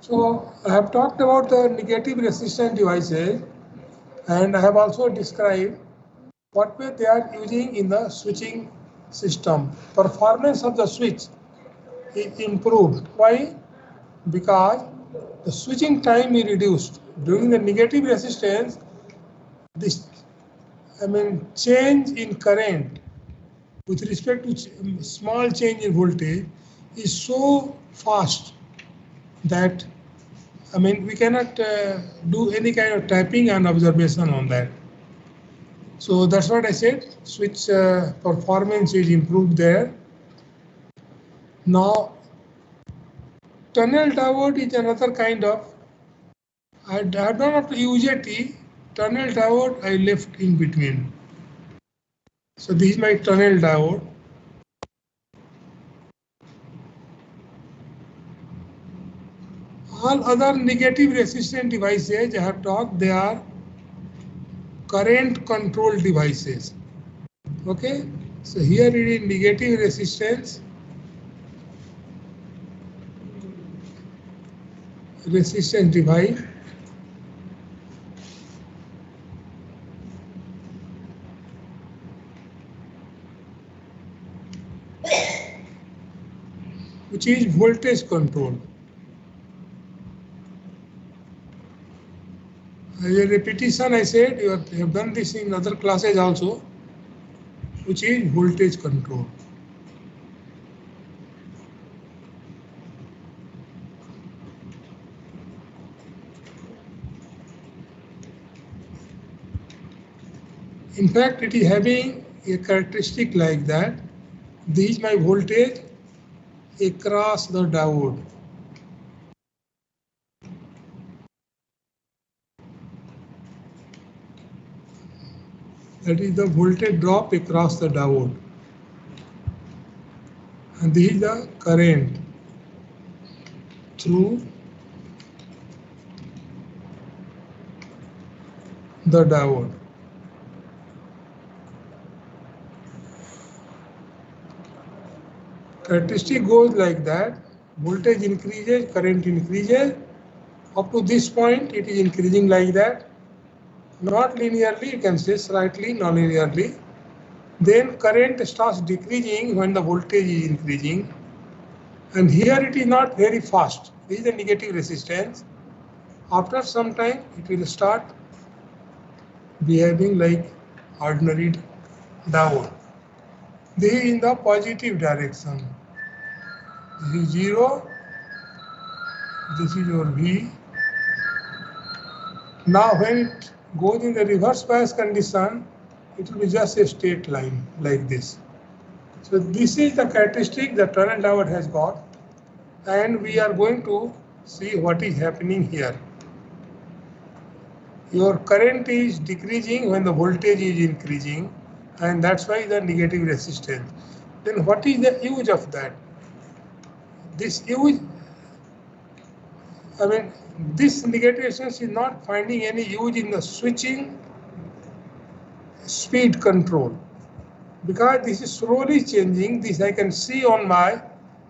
So I have talked about the negative resistance devices, and I have also described what way they are using in the switching system. Performance of the switch is improved. Why? Because the switching time is reduced. During the negative resistance, this change in current with respect to small change in voltage is so fast that we cannot do any kind of typing and observation on that. So that's what I said. Switch performance is improved there. Now, tunnel diode is another kind of. I don't have to UJT. Tunnel diode I left in between. So this is my tunnel diode. All other negative resistant devices I have talked, they are current control devices. Okay, so here it is negative resistance device. Which is voltage control. As a repetition, I said you have done this in other classes also, which is voltage control. In fact, it is having a characteristic like that. This is my voltage across the diode. That is the voltage drop across the diode. And this is the current through the diode. Characteristic goes like that. Voltage increases, current increases. Up to this point, it is increasing like that. Not linearly, you can say slightly non-linearly. Then current starts decreasing when the voltage is increasing. And here it is not very fast. This is the negative resistance. After some time, it will start behaving like ordinary diode. This is in the positive direction. This is 0. This is your V. Now when it goes in the reverse bias condition, it will be just a straight line like this. So this is the characteristic the tunnel diode has got, and we are going to see what is happening here. Your current is decreasing when the voltage is increasing, and that's why the negative resistance. Then what is the use of that? This use, this negative resistance is not finding any use in the switching speed control, because this is slowly changing. This I can see on my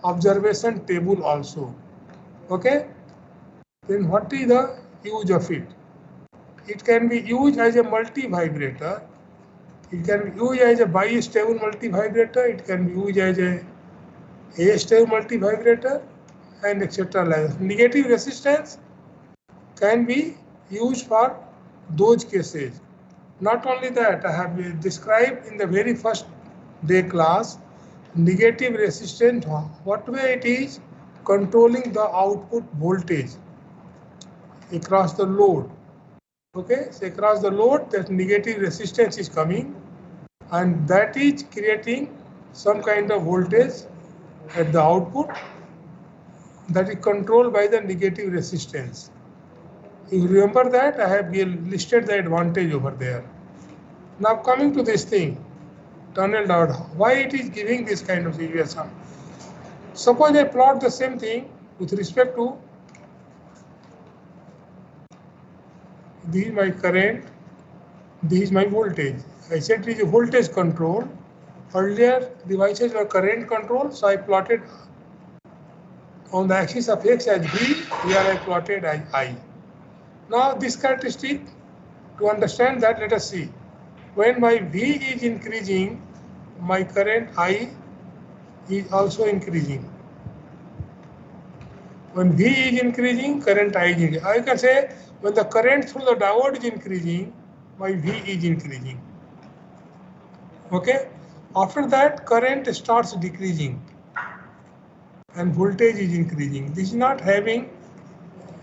observation table also. Okay, then what is the use of it? It can be used as a multi-vibrator. It can be used as a bi-stable multi-vibrator. It can be used as a stable multi-vibrator, and etc. Negative resistance can be used for those cases. Not only that, I have described in the very first day class negative resistance, what way it is controlling the output voltage across the load. Okay, so across the load, that negative resistance is coming, and that is creating some kind of voltage at the output that is controlled by the negative resistance. You remember that I have listed the advantage over there. Now coming to this thing, tunnel diode, why it is giving this kind of situation? Suppose I plot the same thing with respect to this is my current, this is my voltage. I said it is a voltage control. Earlier devices were current control, so I plotted On the axis of x as V, here I plotted as I. Now this characteristic, to understand that, let us see. When my V is increasing, my current I is also increasing. When V is increasing, current I is increasing. I can say when the current through the diode is increasing, my V is increasing. Okay. After that, current starts decreasing and voltage is increasing. This is not having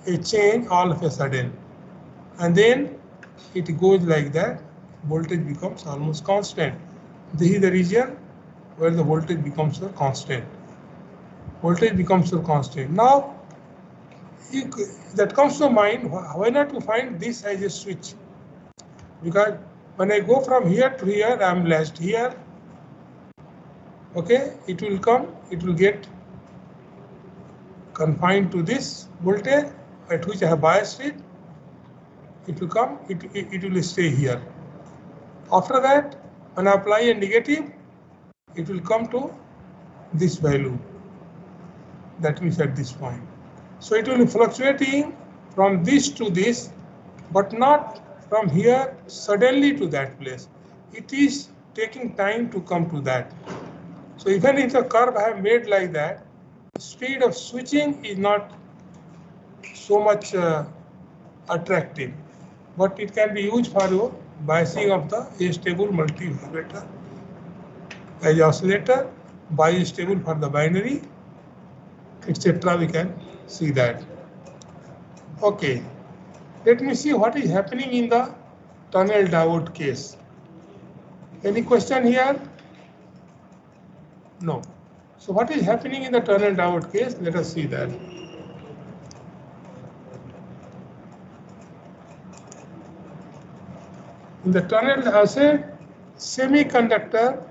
a change all of a sudden. And then it goes like that. Voltage becomes almost constant. This is the region where the voltage becomes a constant. Voltage becomes a constant. Now, that comes to mind, why not to find this as a switch? Because when I go from here to here, I am latched here. Okay, it will come, it will get confined to this voltage at which I have biased it. It will come, it will stay here. After that, when I apply a negative, it will come to this value. That means at this point. So it will be fluctuating from this to this, but not from here suddenly to that place. It is taking time to come to that. So even if the curve I have made like that, the speed of switching is not so much attractive, but it can be used for your biasing of the astable multivibrator as oscillator, bistable for the binary, etc. We can see that. Okay, let me see what is happening in the tunnel diode case. Any question here? No. So what is happening in the tunnel diode case? Let us see that. In the tunnel, I said semiconductor,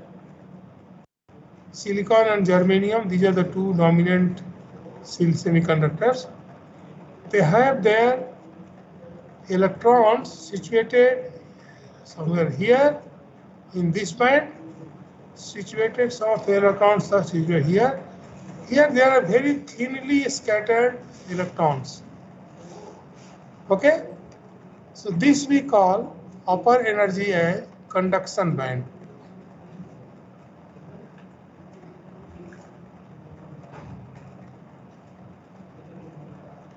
silicon and germanium, these are the two dominant semiconductors. They have their electrons situated somewhere here in this band, situated, some of the electrons are situated here. Here there are very thinly scattered electrons. Okay? So this we call upper energy as conduction band.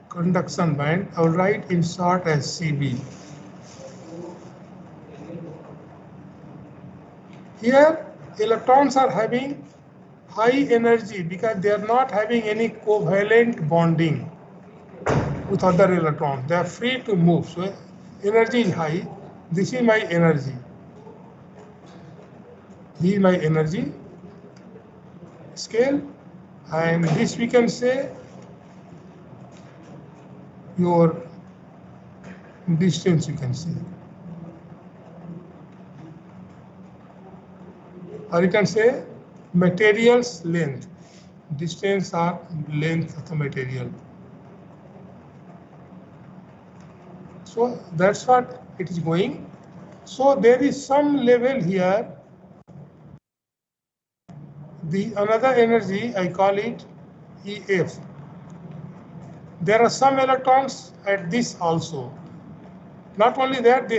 Conduction band, I will write in short as CB. Here electrons are having high energy because they are not having any covalent bonding with other electrons. They are free to move. So energy is high. This is my energy. This is my energy scale, and this we can say your distance, you can say, or you can say material's length. Distance or length of the material. So that's what it is going. So there is some level here. The another energy, I call it EF. There are some electrons at this also. Not only that,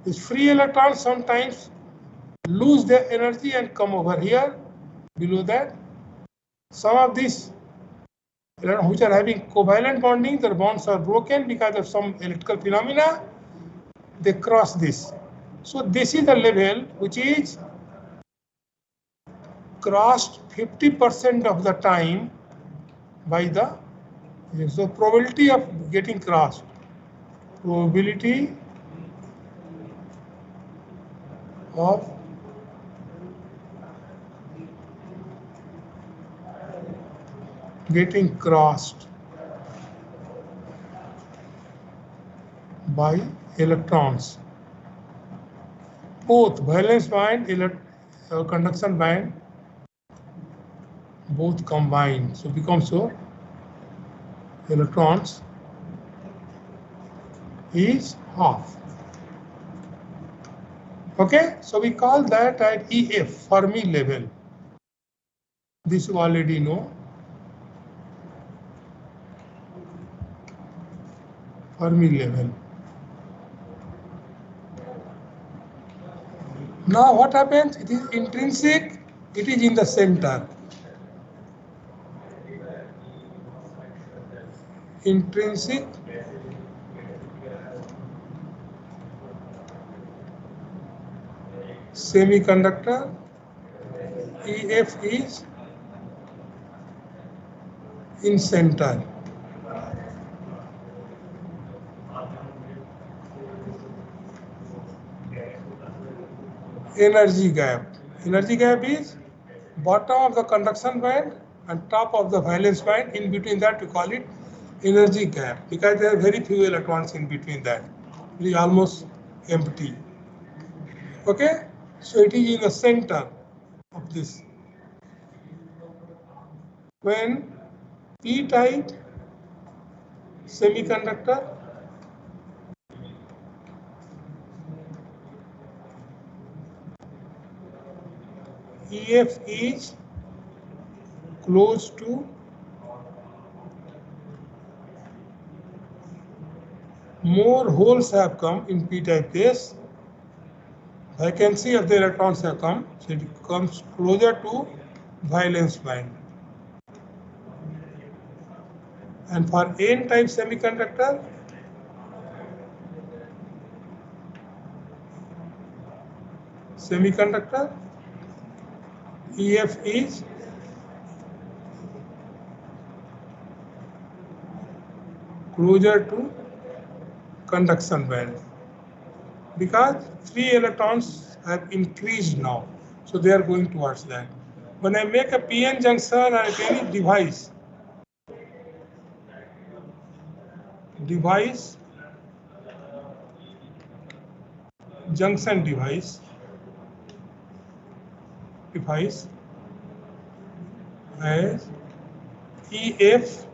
these free electrons sometimes lose their energy and come over here below that. Some of these electrons which are having covalent bonding, their bonds are broken because of some electrical phenomena. They cross this. So this is the level which is crossed 50% of the time by the, so probability of getting crossed, probability of getting crossed by electrons, both valence band, conduction band, both combined, so becomes so electrons is half. Okay, so we call that at EF, Fermi level. This you already know. Fermi level. Now what happens? It is intrinsic, it is in the center. Intrinsic semiconductor, EF is in center. Energy gap. Energy gap is bottom of the conduction band and top of the valence band. In between that we call it energy gap because there are very few electrons in between that. It is almost empty. Okay, so it is in the center of this. When p-type semiconductor EF is close to more holes have come in p-type case, vacancy of the electrons have come, so it comes closer to valence band. And for n-type semiconductor, EF is closer to conduction band because 3 electrons have increased now, so they are going towards that. When I make a PN junction at any device junction device as EF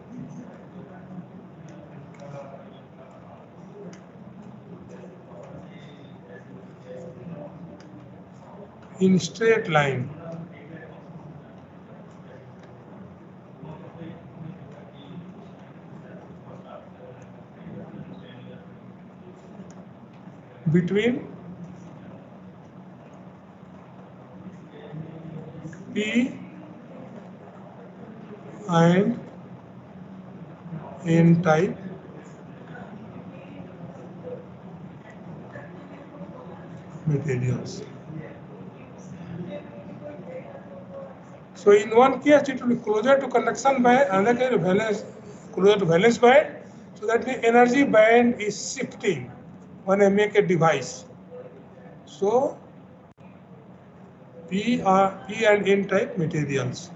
in straight line between P and n-type materials. So in one case it will be closer to conduction band, another case valence, closer to valence band. So that the energy band is shifting when I make a device. So P and n-type materials.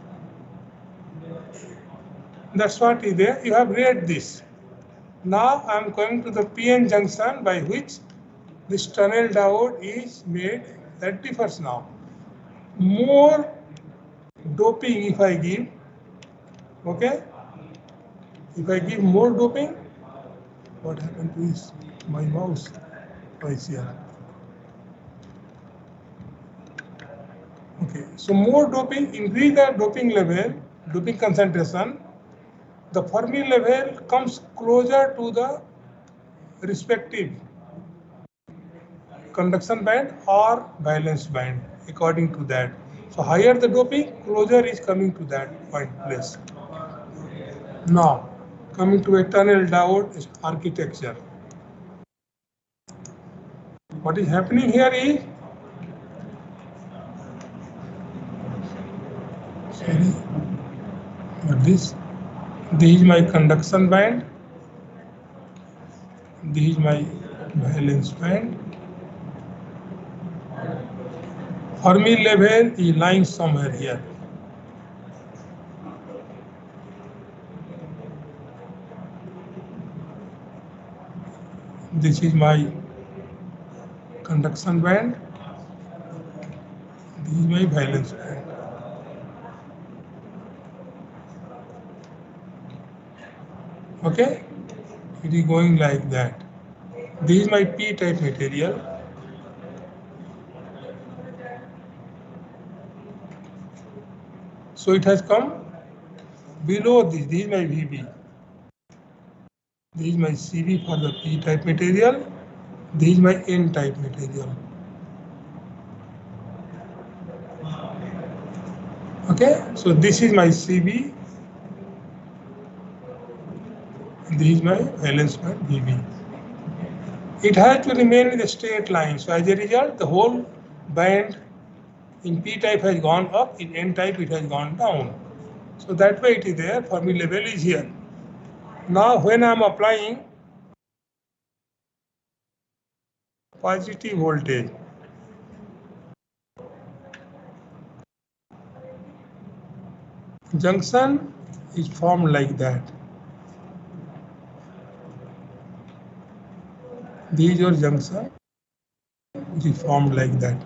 That's what is there. You have read this. Now I am coming to the PN junction by which this tunnel diode is made. That differs now. More doping if I give, okay? If I give more doping, what happened to this? My mouse is here. Okay, so more doping, increase the doping level, doping concentration, the Fermi level comes closer to the respective conduction band or valence band according to that. So higher the doping, closer is coming to that point place. Now coming to a tunnel diode architecture. What is happening here is this is my conduction band, this is my valence band. Fermi level is lying somewhere here. This is my conduction band, this is my valence band. Okay, it is going like that. This is my p-type material. So it has come below this. This is my VB. This is my CV for the P-type material. This is my N-type material. Okay, so this is my CV. This is my valence band VB. It has to remain in the straight line. So as a result, the whole band in P-type has gone up, in N-type it has gone down. So that way it is there, Fermi level is here. Now when I am applying positive voltage, junction is formed like that. This is your junction, which is formed like that.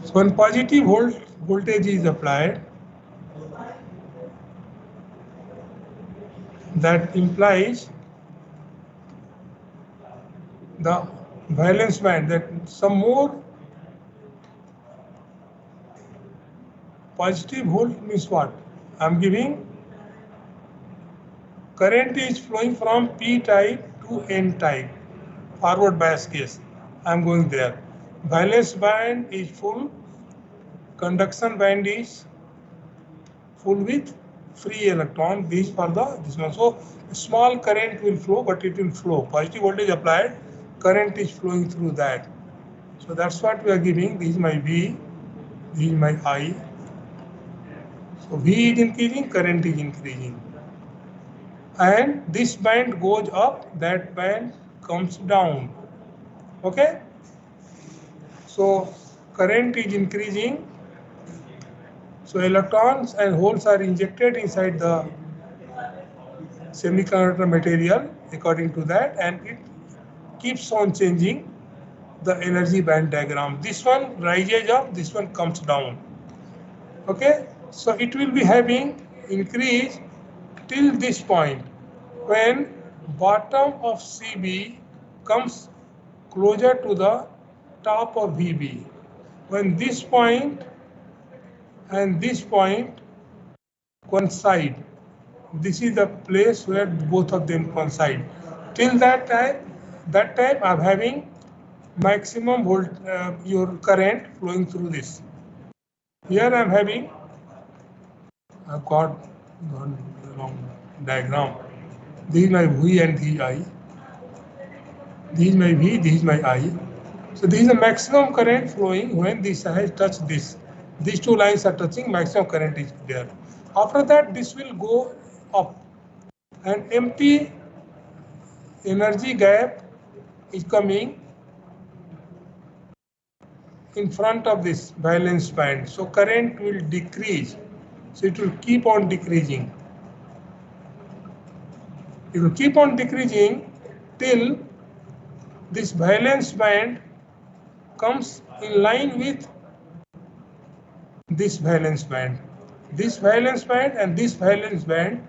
So when positive voltage is applied, that implies the valence band, that some more positive volt means what? I am giving current is flowing from P type to N type, forward bias case. I am going there. Valence band is full, conduction band is full with free electron. This for this one. So small current will flow, but it will flow. Positive voltage applied, current is flowing through that. So that's what we are giving. This is my V, this is my I. So V is increasing, current is increasing. And this band goes up, that band comes down. Okay? So current is increasing. So electrons and holes are injected inside the semiconductor material according to that, and it keeps on changing the energy band diagram. This one rises up, this one comes down. Okay, so it will be having increase till this point when bottom of CB comes closer to the top of VB. When this point and this point coincide, this is the place where both of them coincide. Till that time I'm having maximum your current flowing through this. Here I'm having, I've got one long diagram. This is my V and this is I. This is my V, this is my I. So this is the maximum current flowing when this has touched this. These two lines are touching, maximum current is there. After that, this will go up. An empty energy gap is coming in front of this valence band. So current will decrease. So it will keep on decreasing. It will keep on decreasing till this valence band comes in line with this valence band. This valence band and this valence band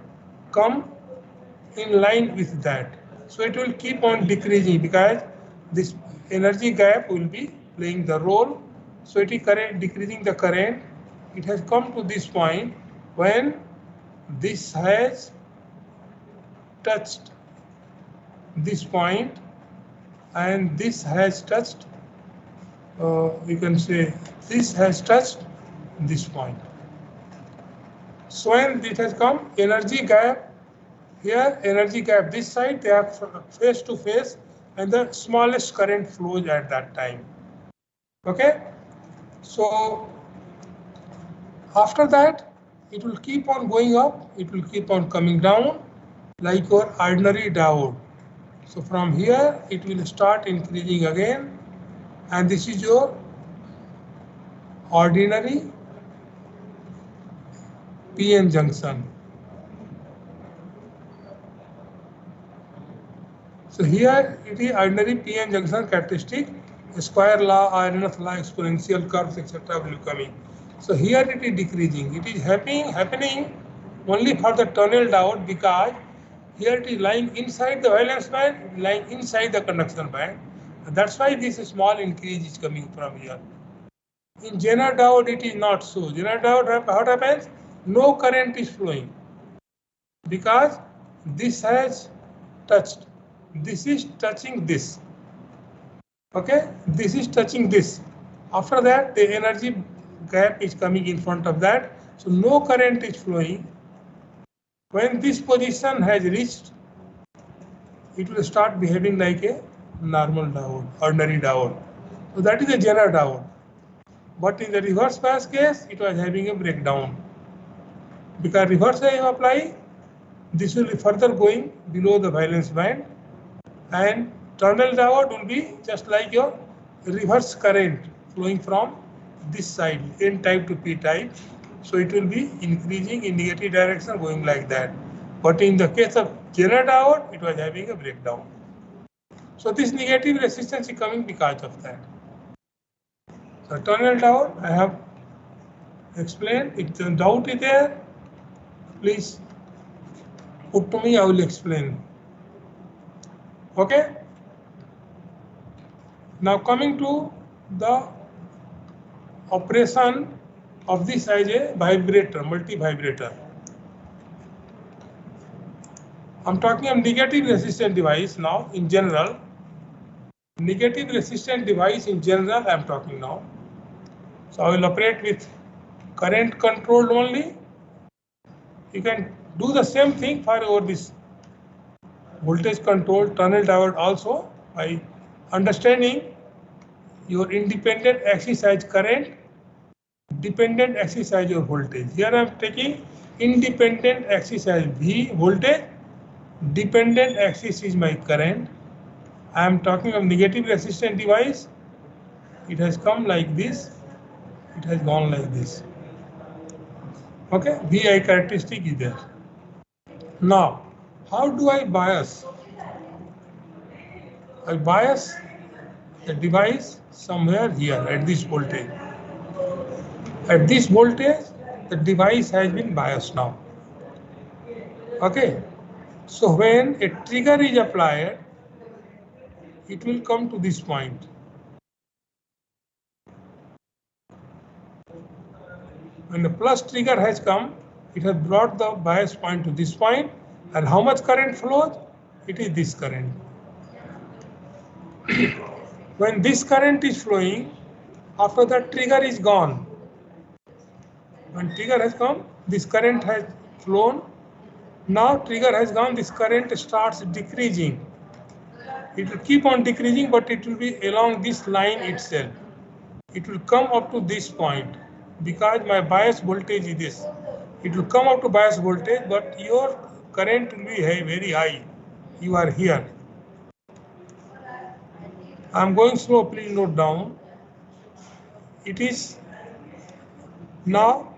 come in line with that. So it will keep on decreasing because this energy gap will be playing the role. So it is decreasing the current. It has come to this point when this has touched this point and this has touched, we can say this has touched this point. So when it has come, energy gap here, energy gap this side, they are face to face and the smallest current flows at that time. Okay, so after that it will keep on going up, it will keep on coming down like your ordinary diode. So from here it will start increasing again, and this is your ordinary PN junction. So here it is ordinary PN junction characteristic, square law, Arrhenius law, exponential curves, etc. will come in. So here it is decreasing. It is happening only for the tunnel diode because here it is lying inside the valence band, lying inside the conduction band. That's why this small increase is coming from here. In Zener diode it is not so. Zener diode, what happens? No current is flowing because this has touched, this is touching this. Okay, this is touching this. After that, the energy gap is coming in front of that, so no current is flowing. When this position has reached, it will start behaving like a normal diode, ordinary diode. So that is a Zener diode. But in the reverse bias case, it was having a breakdown. Because reverse I am applying, this will be further going below the valence band, and tunnel diode will be just like your reverse current flowing from this side, N type to P type. So it will be increasing in negative direction, going like that. But in the case of Zener diode, it was having a breakdown. So this negative resistance is coming because of that. So tunnel diode, I have explained. If the doubt is there, please put to me, I will explain. Okay. Now coming to the operation of this as a vibrator, multi-vibrator. I'm talking of negative resistant device now in general. Negative resistant device in general I'm talking now. So I will operate with current controlled only. You can do the same thing for over this voltage controlled tunnel diode also by understanding your independent axis as current, dependent axis as your voltage. Here I am taking independent axis as V voltage, dependent axis is my current. I am talking of negative resistant device. It has come like this, it has gone like this. Okay, VI characteristic is there. Now, how do I bias? I bias the device somewhere here at this voltage. At this voltage, the device has been biased now. Okay, so when a trigger is applied, it will come to this point. When the plus trigger has come, it has brought the bias point to this point, and how much current flows? It is this current. When this current is flowing, after the trigger is gone, when trigger has come, this current has flown. Now trigger has gone, this current starts decreasing. It will keep on decreasing, but it will be along this line itself. It will come up to this point because my bias voltage is this. It will come up to bias voltage, but your current will be very high. You are here. I am going slow, please note down. It is now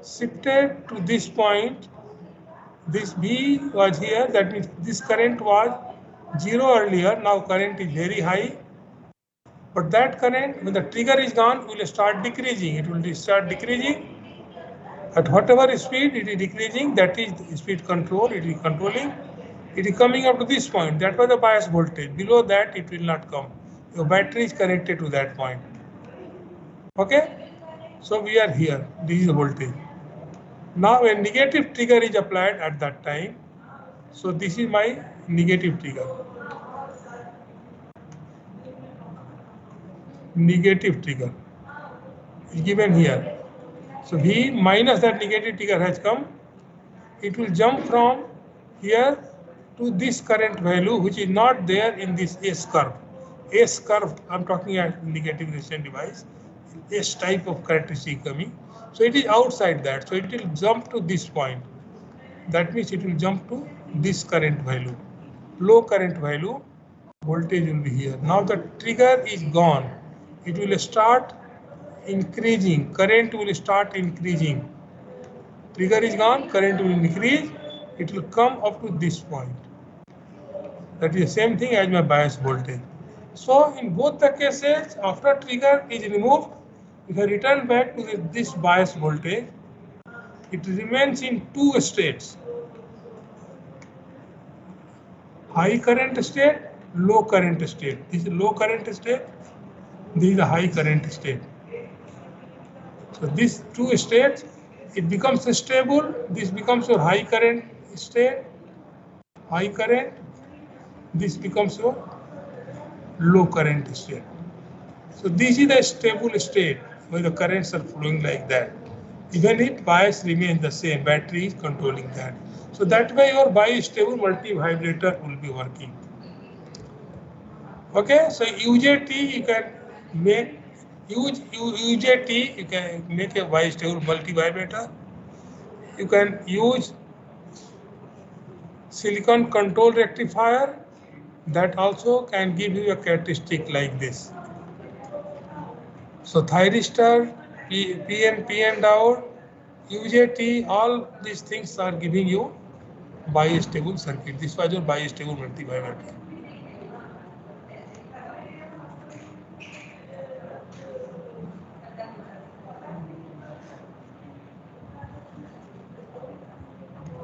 shifted to this point. This V was here, that means this current was 0 earlier, now current is very high. But that current, when the trigger is gone, will start decreasing. It will start decreasing. At whatever speed it is decreasing, that is the speed control, it is controlling. It is coming up to this point, that was the bias voltage. Below that, it will not come. Your battery is connected to that point. Okay? So we are here, this is the voltage. Now a negative trigger is applied at that time. So this is my negative trigger. Negative trigger is given here. So V minus that negative trigger has come. It will jump from here to this current value, which is not there in this S curve. S curve, I'm talking about negative resistant device. S type of characteristic coming. So it is outside that. So it will jump to this point. That means it will jump to this current value. Low current value, voltage will be here. Now the trigger is gone. It will start increasing. Current will start increasing. Trigger is gone, current will increase. It will come up to this point. That is the same thing as my bias voltage. So in both the cases, after trigger is removed, if I return back to this bias voltage, it remains in two states. High current state, low current state. This is low current state, this is a high current state. So these two states it becomes stable. This becomes your high current state, high current. This becomes your low current state. So this is the stable state where the currents are flowing like that. Even if bias remains the same, battery is controlling that. So that way your bistable multivibrator will be working. Okay, so UJT you can make UJT you can make a bistable multivibrator. You can use silicon control rectifier that also can give you a characteristic like this. So thyristor, PN out, UJT, all these things are giving you bistable circuit. This was your bistable multivibrator.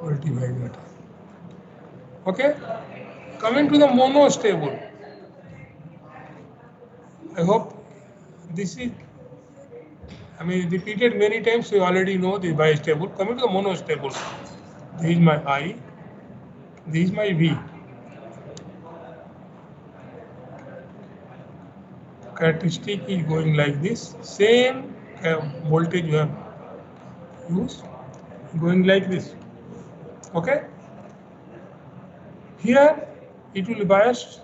Multivibrator. Okay, coming to the monostable. I hope this is, repeated many times, so you already know the bistable. Coming to the monostable, this is my I, this is my V. Characteristic is going like this, same voltage you have used, going like this. Okay, here it will be biased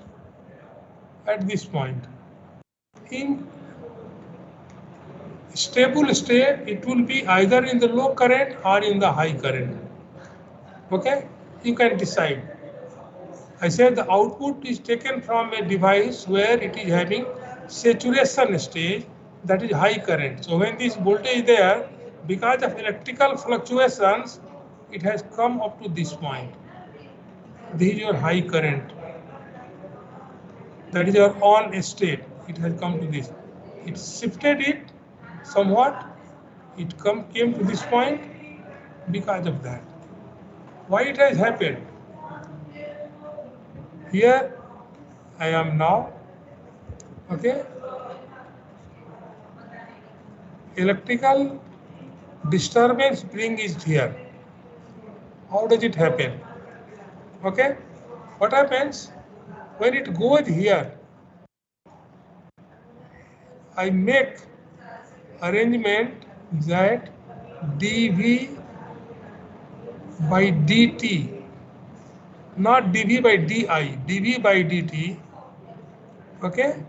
at this point. In stable state, it will be either in the low current or in the high current. Okay, you can decide. I said the output is taken from a device where it is having saturation stage, that is high current. So when this voltage is there, because of electrical fluctuations, it has come up to this point. This is your high current. That is your on state. It has come to this. It shifted it somewhat. It came to this point because of that. Why it has happened? Here I am now. Okay. Electrical disturbance bring is here. How does it happen? Okay. What happens when it goes here? I make arrangement that dV by dt, not dV by di, dV by dt. Okay.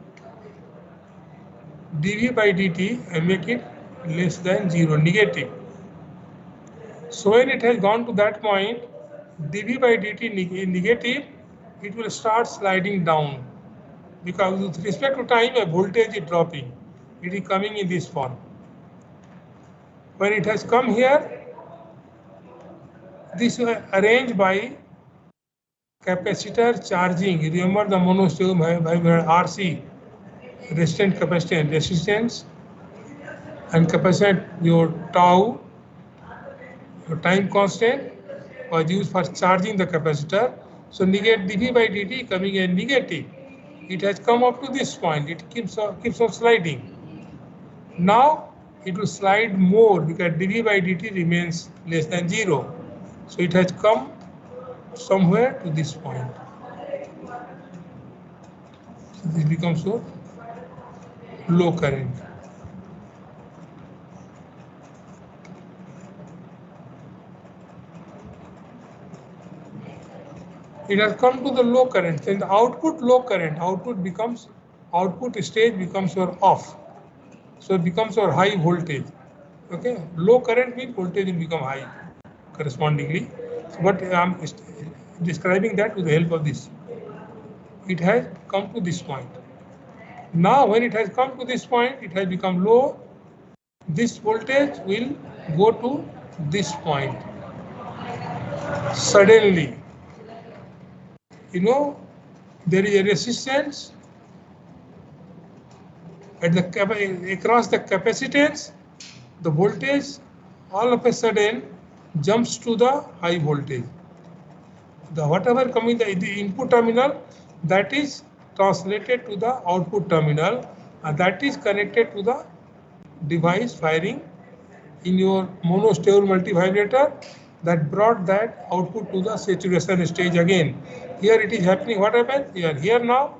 dV by dt, I make it less than 0, negative. So when it has gone to that point, dV by dt is negative, it will start sliding down, because with respect to time, a voltage is dropping. It is coming in this form. When it has come here, this is arranged by capacitor charging. You remember the monostable RC, resistance, and capacitance, your tau, your time constant, was used for charging the capacitor. So negate dV by dt coming in negative. It has come up to this point. It keeps on sliding. Now it will slide more because dV by dt remains less than 0. So it has come somewhere to this point. So this becomes so low current. It has come to the low current. Then the output low current, output stage becomes your off. So it becomes your high voltage. Okay, low current means voltage will become high correspondingly. So, but I am describing that with the help of this. It has come to this point. Now when it has come to this point, it has become low. This voltage will go to this point. Suddenly, you know, there is a resistance at the across the capacitance. The voltage all of a sudden jumps to the high voltage. The whatever coming the input terminal, that is translated to the output terminal, and that is connected to the device firing in your monostable multivibrator that brought that output to the saturation stage again. Here it is happening. What happens? Here now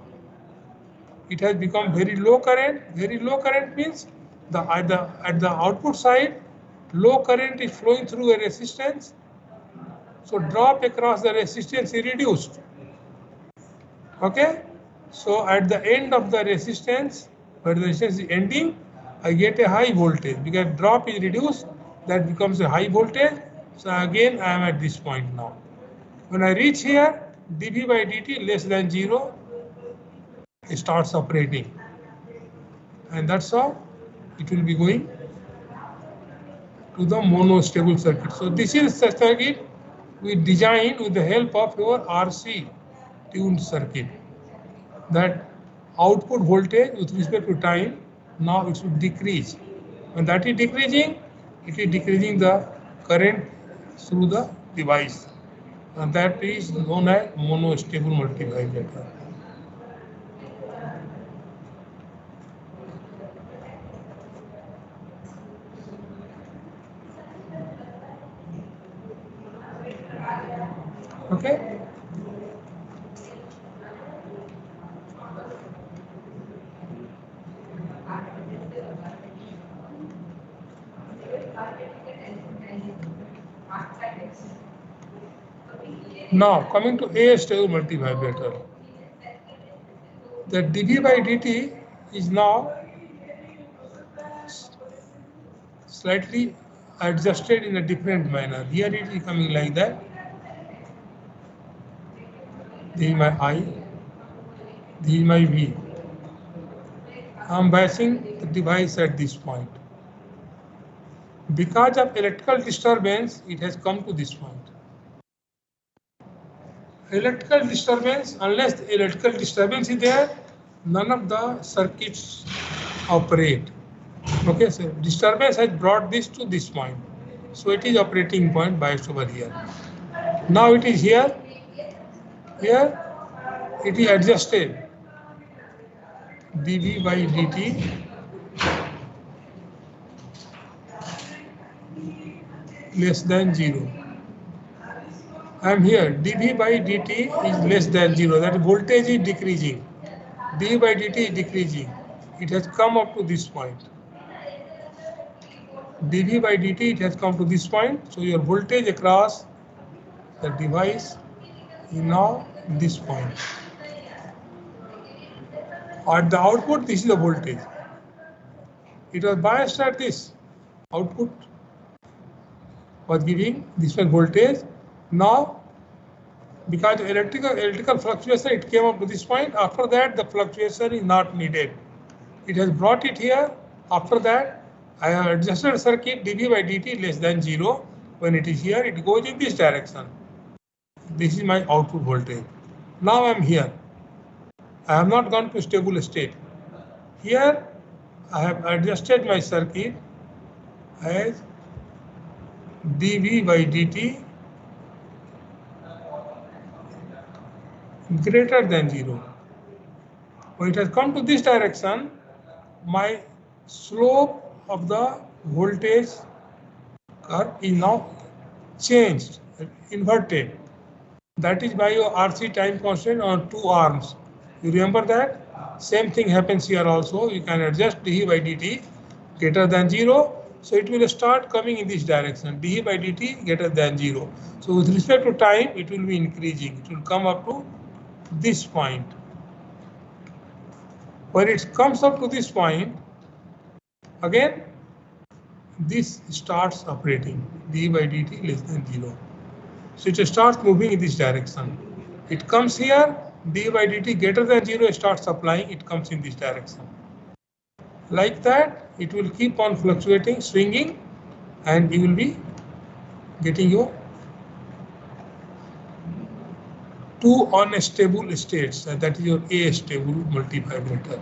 it has become very low current. Very low current means at the output side, low current is flowing through a resistance. So drop across the resistance is reduced. Okay. So at the end of the resistance, where the resistance is ending, I get a high voltage because drop is reduced. That becomes a high voltage. So again, I am at this point now. When I reach here, dV by dt less than 0, it starts operating. And that's how it will be going to the monostable circuit. So this is the circuit we designed with the help of your RC tuned circuit. That output voltage with respect to time, now it should decrease. When that is decreasing, it is decreasing the current through the device. And that is known as monostable multivibrator. Okay. Now coming to astable multivibrator. The dV by dt is now slightly adjusted in a different manner. Here it is coming like that. This is my I, this is my V. I am biasing the device at this point. Because of electrical disturbance, it has come to this point. Electrical disturbance, unless the electrical disturbance is there, none of the circuits operate. Okay, so disturbance has brought this to this point. So it is operating point biased over here. Now it is here. Here it is adjusted. dV by dt less than 0. I am here. dV by dt is less than 0. That voltage is decreasing. dV by dt is decreasing. It has come up to this point. dV by dt, it has come to this point. So your voltage across the device is now this point. At the output, this is the voltage. It was biased at this. Output was giving this one voltage. Now, because electrical fluctuation, it came up to this point. After that, the fluctuation is not needed. It has brought it here. After that, I have adjusted the circuit dV by dt less than 0. When it is here, it goes in this direction. This is my output voltage. Now I am here. I have not gone to stable state. Here, I have adjusted my circuit as dV by dt greater than 0. When it has come to this direction, my slope of the voltage curve is now changed, inverted. That is by your RC time constant on 2 arms. You remember that? Same thing happens here also. You can adjust dV by dt greater than 0. So it will start coming in this direction. dV by dt greater than 0. So with respect to time, it will be increasing. It will come up to this point. When it comes up to this point, again, this starts operating. dV by dt less than 0. So it starts moving in this direction. It comes here, dV by dt greater than 0 starts applying, it comes in this direction. Like that, it will keep on fluctuating, swinging, and you will be getting your 2 unstable states. That is your astable multivibrator.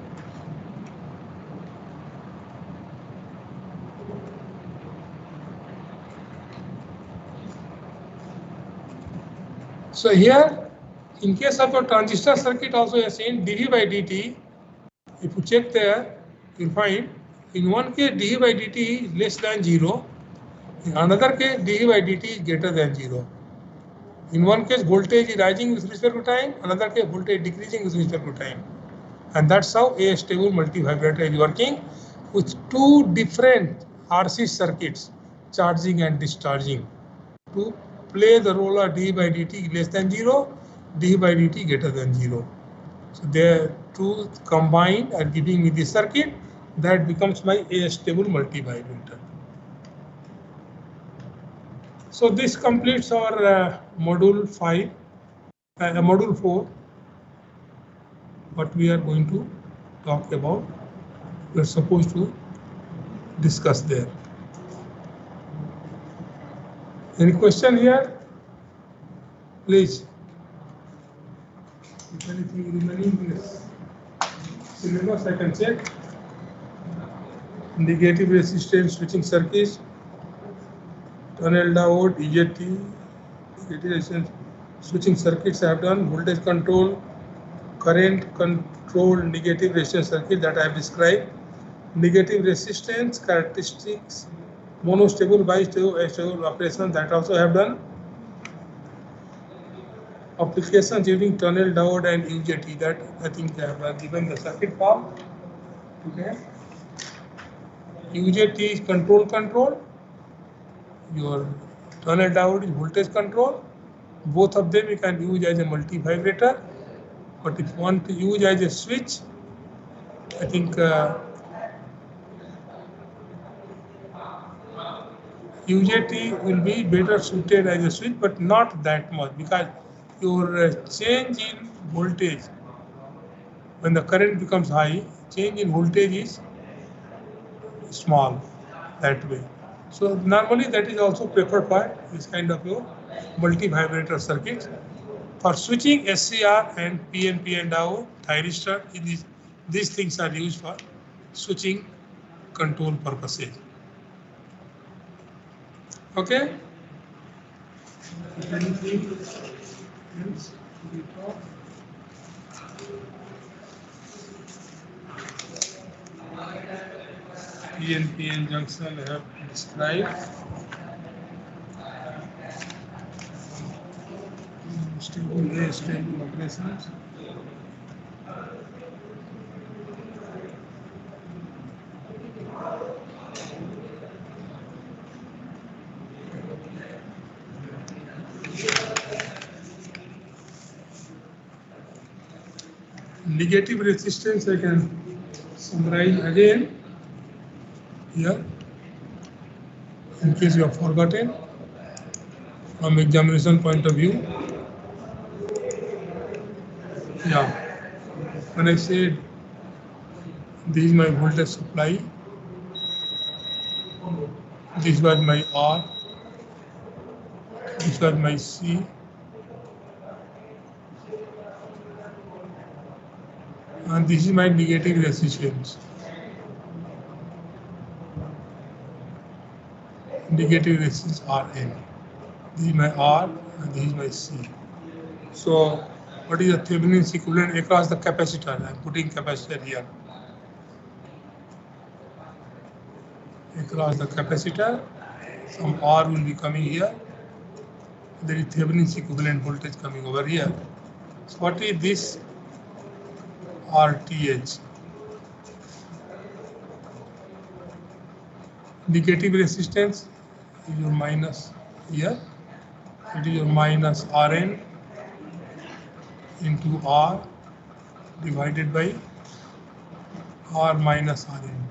So here, in case of a transistor circuit also you have seen dV by dt, if you check there, you'll find in one case dV by dt is less than 0, In another case, dE by dt is greater than 0. In one case, voltage is rising with respect to time, another case, voltage decreasing with respect to time. And that's how a stable multivibrator is working with two different RC circuits, charging and discharging, to play the role of dE by dt less than 0, dE by dt greater than 0. So the two combined are giving me the circuit that becomes my stable multivibrator. So this completes our module 5, module 4. What we are going to talk about, we are supposed to discuss there. Any question here? Please. If anything remaining is syllabus, I can check. Negative resistance switching circuits, tunnel diode, EJT, negative resistance switching circuits I have done, voltage control, current control, negative resistance circuit that I have described, negative resistance characteristics, monostable, bistable operation that also I have done. Applications using tunnel diode and UJT, that I think I have given the circuit form. Okay. UJT is control. Your tunnel diode is voltage control. Both of them you can use as a multivibrator. But if you want to use as a switch, I think UJT will be better suited as a switch, but not that much, because your change in voltage, when the current becomes high, change in voltage is small that way. So normally that is also preferred by this kind of your multi-vibrator circuits. For switching SCR and PNP and diode, thyristor, these things are used for switching control purposes. Okay? Anything else we talk? PNPN junction I have described. Stable operations. Negative resistance I can summarize again here, in case you have forgotten from examination point of view. Yeah, when I said this is my voltage supply, this was my R, this was my C, and this is my negative resistance. Negative resistance Rn. This is my R and this is my C. So what is the Thevenin's equivalent across the capacitor? I am putting capacitor here. Across the capacitor, some R will be coming here. There is Thevenin's equivalent voltage coming over here. So what is this RTH? Negative resistance is your minus here. It is your minus Rn into R divided by R minus Rn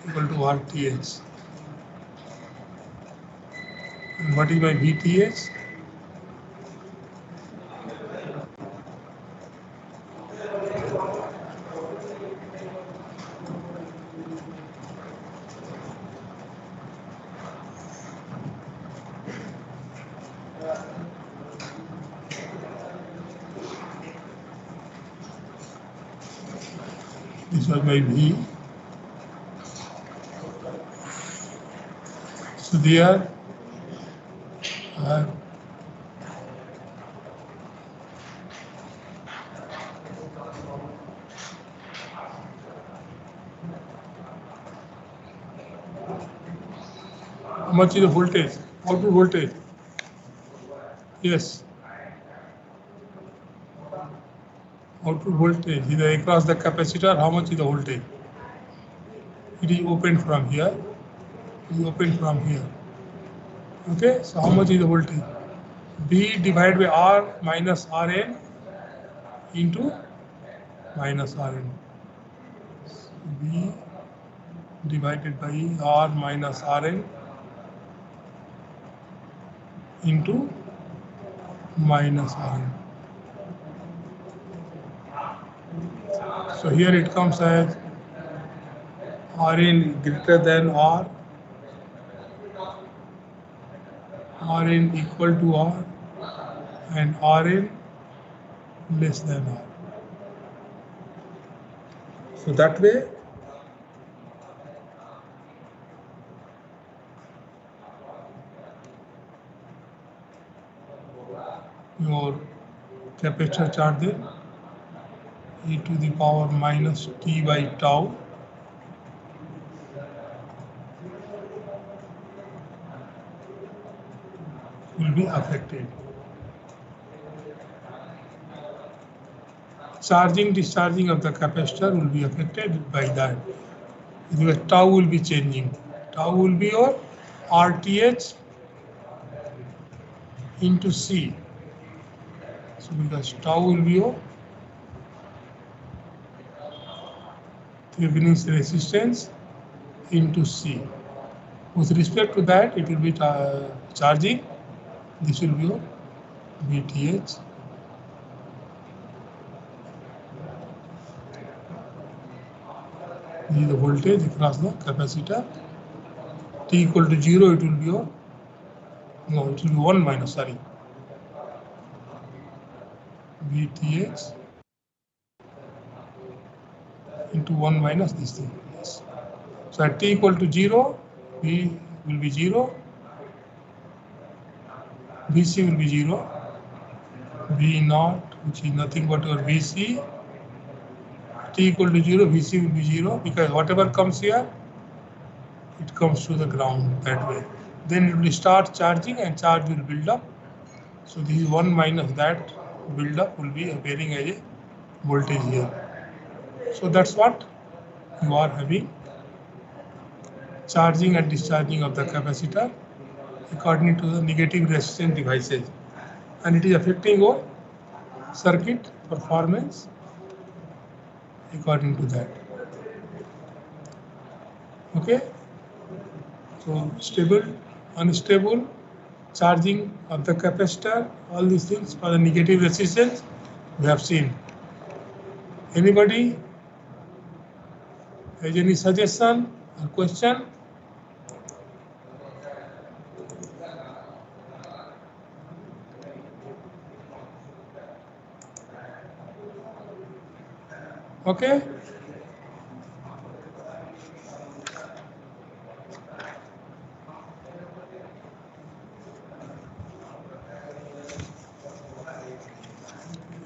equal to RTH. And what is my VTH? This was my V. So there much is the voltage? Output voltage. Yes. Output voltage is across the capacitor. How much is the voltage? It is opened from here. It is opened from here. Okay. So how much is the voltage? B divided by R minus Rn into minus Rn. B divided by R minus Rn into minus Rn. So here it comes as Rn greater than R, Rn equal to R, and Rn less than R. So that way your capacitor charge is e to the power minus t by tau will be affected. Charging, discharging of the capacitor will be affected by that. Because tau will be changing. Tau will be your RTH into C. So because tau will be your Thevenin's resistance into C. With respect to that, it will be charging. This will be your VTH. This is the voltage across the capacitor. T equal to 0, it will be your, no, it will be 1 minus, sorry. VTH into 1 minus this thing. Yes. So at T equal to 0, V will be 0, VC will be 0, V naught, which is nothing but your VC. T equal to 0, VC will be 0, because whatever comes here, it comes to the ground that way. Then it will start charging and charge will build up. So this is 1 minus that build up will be appearing as a voltage here. So that's what you are having, charging and discharging of the capacitor according to the negative resistance devices, and it is affecting your circuit performance according to that. Okay, so stable, unstable, charging of the capacitor, all these things for the negative resistance we have seen. Anybody has any suggestion or question? Okay.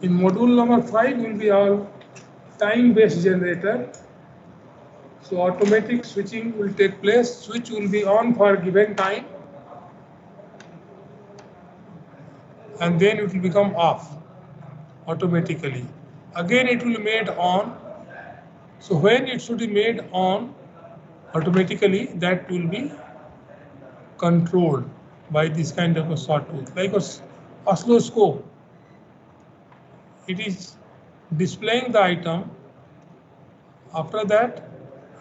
In module number 5 will be our time-based generator. So automatic switching will take place. Switch will be on for a given time, and then it will become off automatically. Again it will be made on. So when it should be made on automatically, that will be controlled by this kind of a sawtooth, like a oscilloscope. It is displaying the item. After that,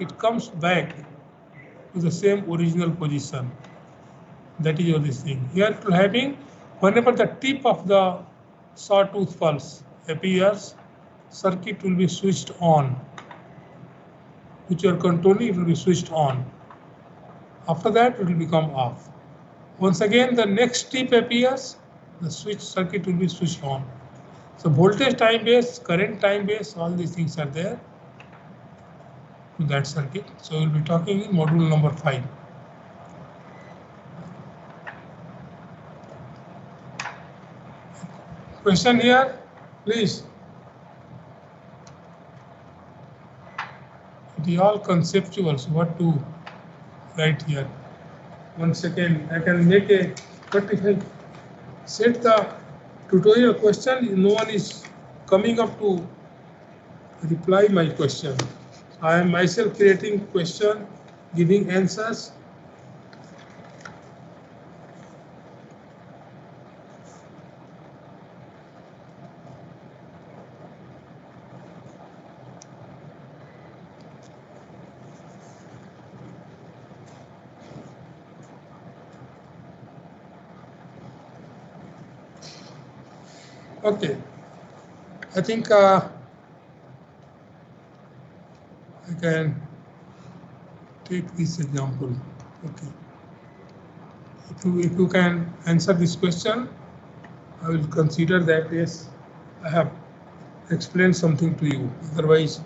it comes back to the same original position. That is this thing. Here it will having, whenever the tip of the sawtooth pulse appears, circuit will be switched on. Which you are controlling, it will be switched on. After that, it will become off. Once again, the next tip appears, the switch circuit will be switched on. So voltage time base, current time base, all these things are there to that circuit. So we'll be talking in module number 5. Question here, please. It is all conceptual, so what to write here? 1 second, I can make a, but if I set the tutorial question, no one is coming up to reply my question. I am myself creating question, giving answers. Okay, I think I can take this example. Okay, if you can answer this question, I will consider that yes, I have explained something to you. Otherwise,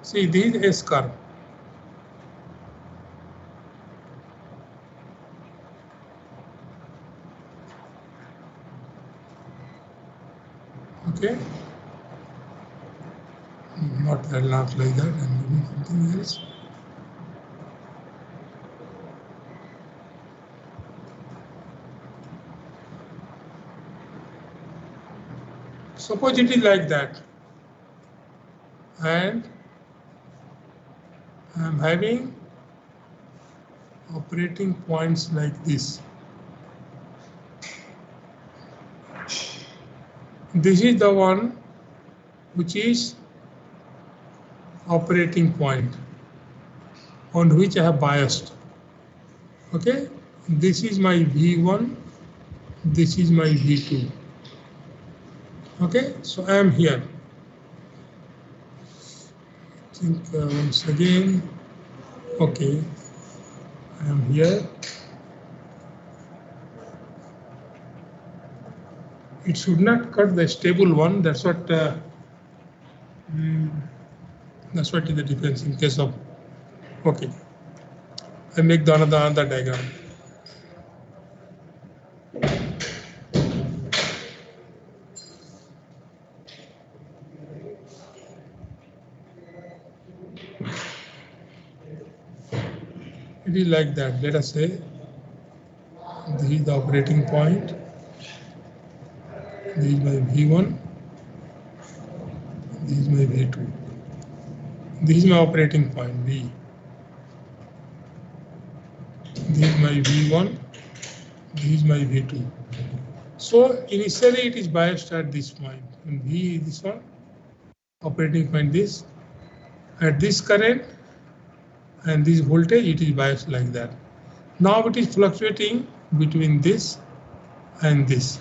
see, this is S curve. Okay, not like that. I'm doing something else. Suppose it is like that, and I am having operating points like this. This is the one which is operating point on which I have biased. Okay, this is my V1, this is my V2. Okay, so I am here. I think once again, okay, I am here. It should not cut the stable one. That's what is the difference in case of. Okay, I make the another diagram. It is like that. Let us say this is the operating point. This is my V1. This is my V2. This is my operating point V. This is my V1. This is my V2. So initially it is biased at this point. And V is this one. Operating point this. At this current and this voltage, it is biased like that. Now it is fluctuating between this and this.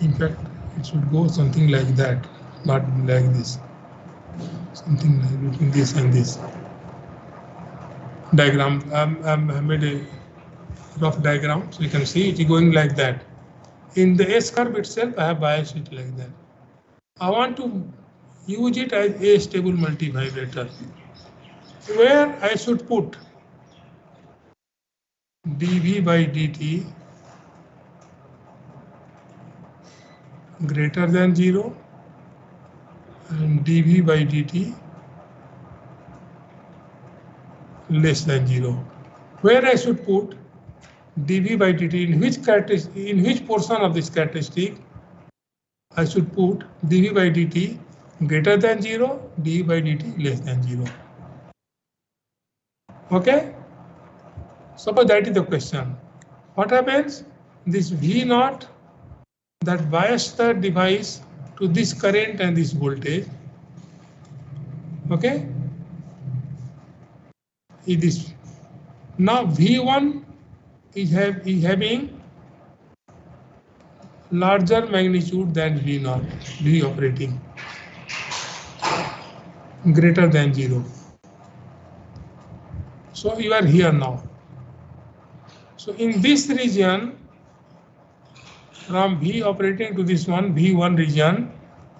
In fact, it should go something like that, not like this. Something like between this and this. Diagram. I made a rough diagram, so you can see it is going like that. In the S curve itself, I have biased it like that. I want to use it as a stable multivibrator, where I should put dV by dt greater than 0 and dV by dt less than 0. Where I should put dV by dt in which portion of this characteristic I should put dV by dt greater than 0, dV by dt less than 0. Okay? Suppose that is the question. What happens? This V naught that bias the device to this current and this voltage. Okay? It is now V1 is having larger magnitude than V naught, V operating greater than 0. So you are here now. So in this region, from V operating to this one, V1 region,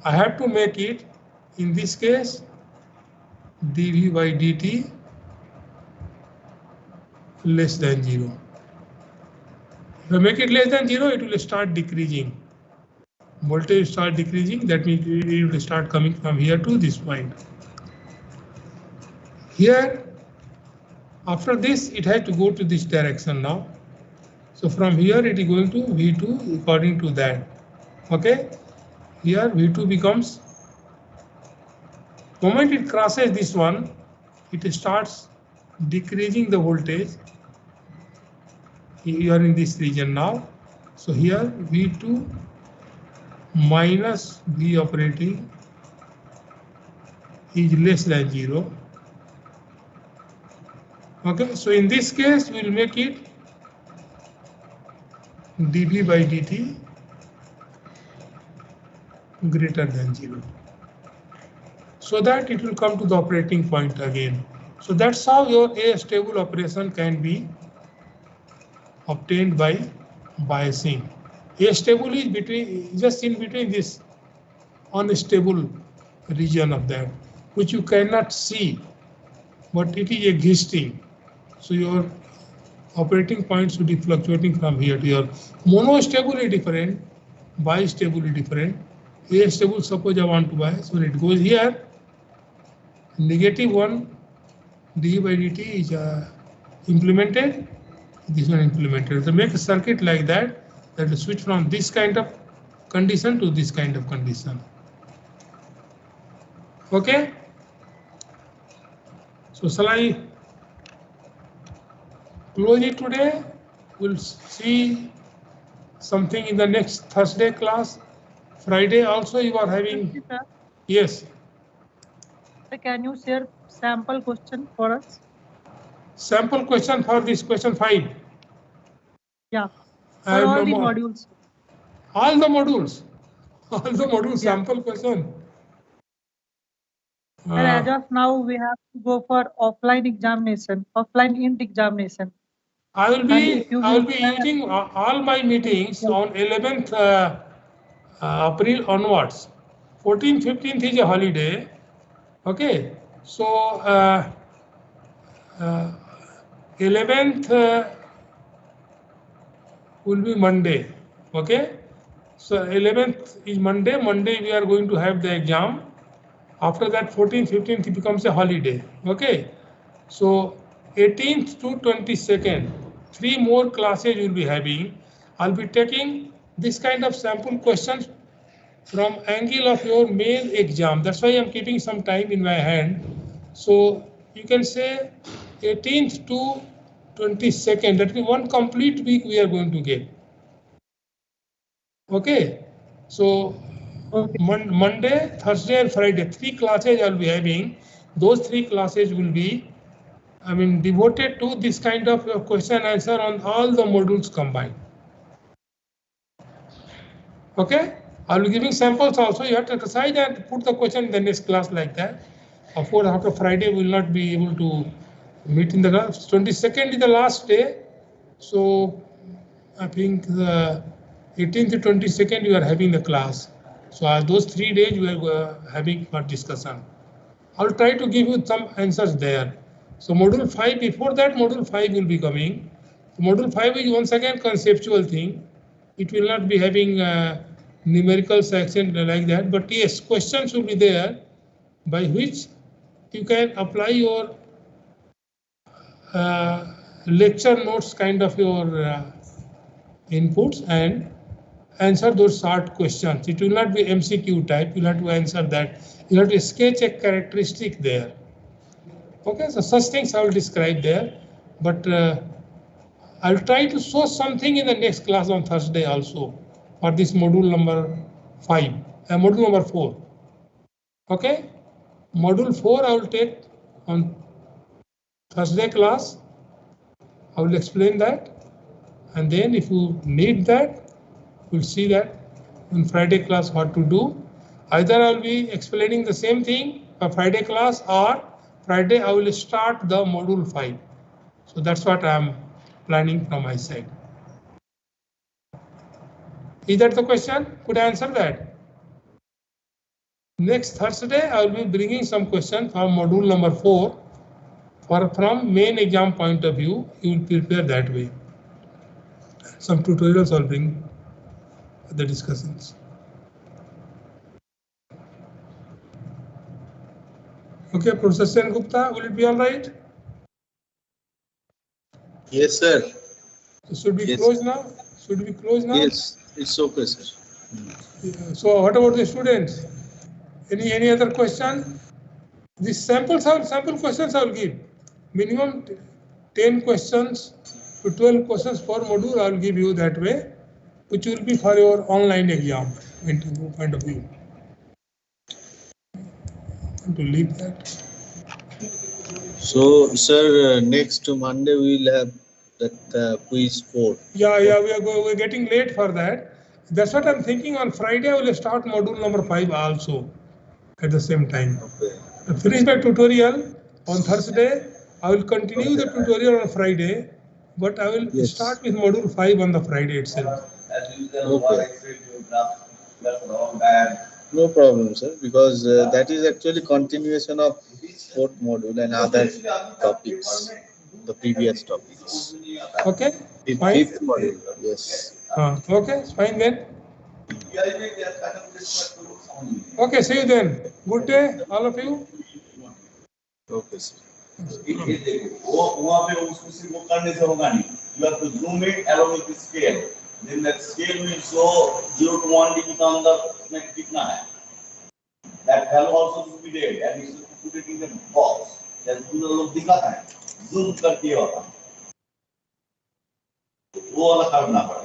I have to make it, in this case, dV by dt less than 0. If I make it less than 0, it will start decreasing. Voltage will start decreasing, that means it will start coming from here to this point. Here, After this, it has to go to this direction now. So from here, it is going to V2 according to that. Okay. Here V2 becomes, moment it crosses this one, it starts decreasing the voltage. You are in this region now. So here V2 minus V operating is less than 0. Okay, so in this case, we will make it dV by dt greater than 0. So that it will come to the operating point again. So that's how your A stable operation can be obtained by biasing. A stable is between, just in between this unstable region of that, which you cannot see, but it is existing. So your operating points should be fluctuating from here to here. Monostable is different, bistable is different. A stable, suppose I want to bias, when it goes here, -1 d by dt is implemented. This one implemented. So make a circuit like that, that will switch from this kind of condition to this kind of condition. Okay. So shall I close it today? We'll see something in the next Thursday class. Friday also you are having. Yes. So can you share sample question for us? Sample question for this question 5. Yeah. For all the modules. All the modules. All the modules, Yeah. sample question. And as of now, we have to go for offline examination, offline int examination. I will be using all my meetings on 11th April onwards. 14th, 15th is a holiday. Okay, so 11th will be Monday. Okay, so 11th is Monday. Monday we are going to have the exam. After that 14th, 15th it becomes a holiday. Okay, so 18th to 22nd, 3 more classes you will be having. I'll be taking this kind of sample questions from angle of your main exam. That's why I'm keeping some time in my hand. So you can say 18th to 22nd, that means 1 complete week we are going to get. Okay, so Monday, Thursday and Friday, 3 classes I'll be having. Those 3 classes will be, devoted to this kind of question answer on all the modules combined. Okay, I'll be giving samples also. You have to exercise and put the question in the next class like that. Of course, after Friday, we will not be able to meet in the class. 22nd is the last day. So I think the 18th to 22nd, you are having the class. So those 3 days we are having for discussion. I'll try to give you some answers there. So module 5, before that module 5 will be coming. Module 5 is once again conceptual thing. It will not be having numerical section like that, but yes, questions will be there by which you can apply your lecture notes kind of your inputs and answer those short questions. It will not be MCQ type. You'll have to answer that. You'll have to sketch a characteristic there. Okay, so such things I will describe there, but I'll try to show something in the next class on Thursday also for this module number 5, module number 4. Okay, module 4 I will take on Thursday class. I will explain that, and then if you need that, we'll see that in Friday class what to do. Either I will be explaining the same thing for Friday class, or Friday I will start the module 5. So that's what I am planning from my side. Is that the question? Could I answer that? Next Thursday, I will be bringing some questions from module number 4. From main exam point of view, you will prepare that way. Some tutorials I'll bring the discussions. Okay, Professor Sen Gupta, will it be all right? Yes, sir. So should we Yes. close now? Should we close now? Yes, it's okay, sir. So what about the students? Any other question? These sample questions I will give. Minimum 10 questions to 12 questions per module I will give you that way, which will be for your online exam point of view. Want to leave that. So, sir, next Monday we will have that quiz 4. Yeah, we're getting late for that. That's what I'm thinking. On Friday I will start module number 5 also at the same time. Okay. Finish the tutorial on Thursday. I will continue the tutorial on Friday, but I will Yes. start with module 5 on the Friday itself. Okay. No problem, sir, because that is actually continuation of 4th module and other topics, the previous topics. Okay, Fifth, fine. fifth module, yes. Okay, fine then. Okay, see you then. Good day, all of you. Okay, sir. वहाँ पे उसको सिर्फ करने से होगा नहीं. You have to zoom it along with the scale. Then that scale will show 0 to 1 digit on the next कितना है. That value also should be there. And you should put it in the box. That पूरा लोग दिखाता है. Zoom करके होता. वो वाला करना पड़ेगा.